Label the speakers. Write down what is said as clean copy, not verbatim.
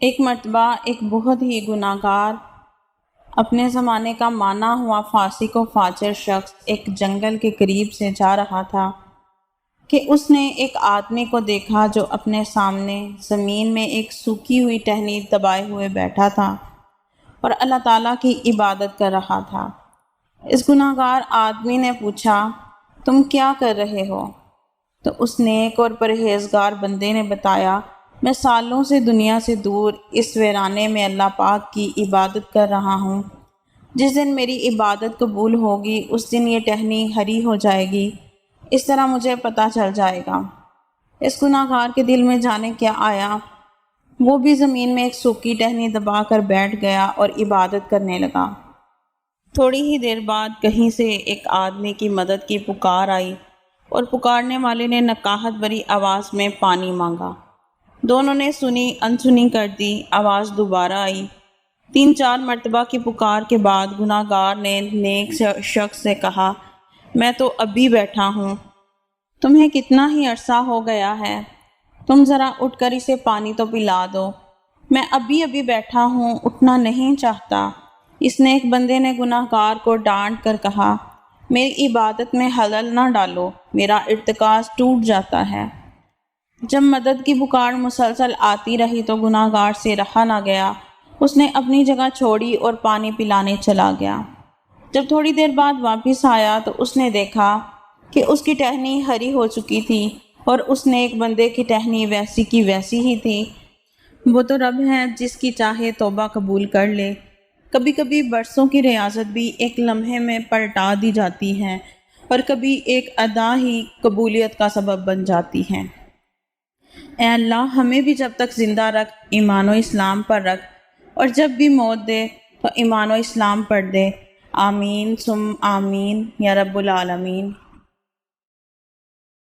Speaker 1: ایک مرتبہ ایک بہت ہی گناہ گار، اپنے زمانے کا مانا ہوا فاسق و فاجر شخص ایک جنگل کے قریب سے جا رہا تھا کہ اس نے ایک آدمی کو دیکھا جو اپنے سامنے زمین میں ایک سوکھی ہوئی ٹہنی دبائے ہوئے بیٹھا تھا اور اللہ تعالیٰ کی عبادت کر رہا تھا۔ اس گناہ گار آدمی نے پوچھا، تم کیا کر رہے ہو؟ تو اس نیک اور پرہیزگار بندے نے بتایا، میں سالوں سے دنیا سے دور اس ویرانے میں اللہ پاک کی عبادت کر رہا ہوں۔ جس دن میری عبادت قبول ہوگی اس دن یہ ٹہنی ہری ہو جائے گی، اس طرح مجھے پتہ چل جائے گا۔ اس گناہ گار کے دل میں جانے کیا آیا، وہ بھی زمین میں ایک سوکھی ٹہنی دبا کر بیٹھ گیا اور عبادت کرنے لگا۔ تھوڑی ہی دیر بعد کہیں سے ایک آدمی کی مدد کی پکار آئی اور پکارنے والے نے نقاہت بھری آواز میں پانی مانگا۔ دونوں نے سنی انسنی کر دی، آواز دوبارہ آئی۔ 3-4 مرتبہ کی پکار کے بعد گناہ گار نے نیک شخص سے کہا، میں تو ابھی بیٹھا ہوں، تمہیں کتنا ہی عرصہ ہو گیا ہے، تم ذرا اٹھ کر اسے پانی تو پلا دو، میں ابھی بیٹھا ہوں، اٹھنا نہیں چاہتا۔ اس نیک بندے نے گناہ گار کو ڈانٹ کر کہا، میری عبادت میں خلل نہ ڈالو، میرا ارتکاز ٹوٹ جاتا ہے۔ جب مدد کی پکار مسلسل آتی رہی تو گناہ گار سے رہا نہ گیا، اس نے اپنی جگہ چھوڑی اور پانی پلانے چلا گیا۔ جب تھوڑی دیر بعد واپس آیا تو اس نے دیکھا کہ اس کی ٹہنی ہری ہو چکی تھی اور اس نیک بندے کی ٹہنی ویسی کی ویسی ہی تھی۔ وہ تو رب ہے جس کی چاہے توبہ قبول کر لے۔ کبھی کبھی برسوں کی ریاضت بھی ایک لمحے میں پلٹا دی جاتی ہے اور کبھی ایک ادا ہی قبولیت کا سبب بن جاتی ہے۔ اے اللہ، ہمیں بھی جب تک زندہ رکھ، ایمان و اسلام پر رکھ، اور جب بھی موت دے تو ایمان و اسلام پر دے۔ آمین ثم آمین یا رب العالمین۔